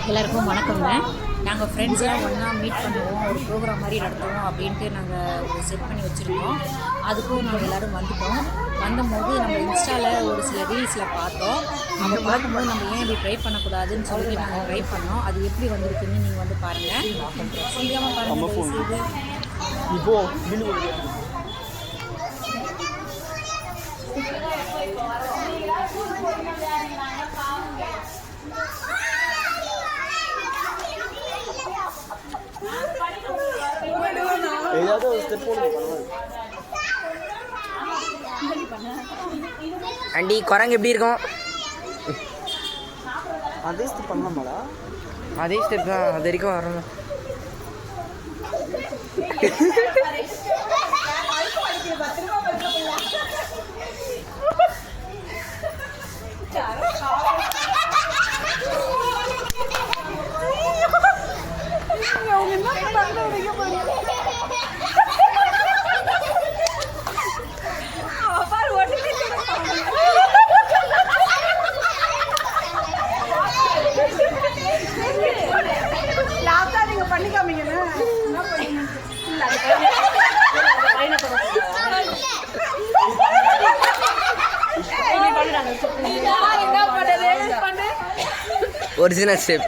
எல்லாருக்கும் வணக்கங்க. நாங்கள் ஃப்ரெண்ட்ஸ்லாம் ஒன்றா மீட் பண்ணுவோம், ஒரு ப்ரோக்ராம் மாதிரி நடத்துவோம் அப்படின்ட்டு நாங்கள் ஒரு செட் பண்ணி வச்சுருக்கோம். அதுக்கும் நாங்கள் எல்லோரும் வந்துட்டோம். வந்தபோது நம்ம இன்ஸ்டாவில் ஒரு சில ரீல்ஸில் பார்த்தோம். அதை பார்க்கும்போது நம்ம ஏன் இப்படி ட்ரை பண்ணக்கூடாதுன்னு சொல்லிட்டு நாங்கள் ட்ரை பண்ணோம். அது எப்படி வந்திருக்குன்னு நீங்கள் வந்து பாருங்கள். சீக்கிரமாக பாருங்கள். ஆண்டி குரங்கு எப்படி இருக்கும்? அதே ஸ்டெப் பண்ணலாமாடா? அதே ஸ்டெப் தான், அது வரைக்கும் வரணும். Original step.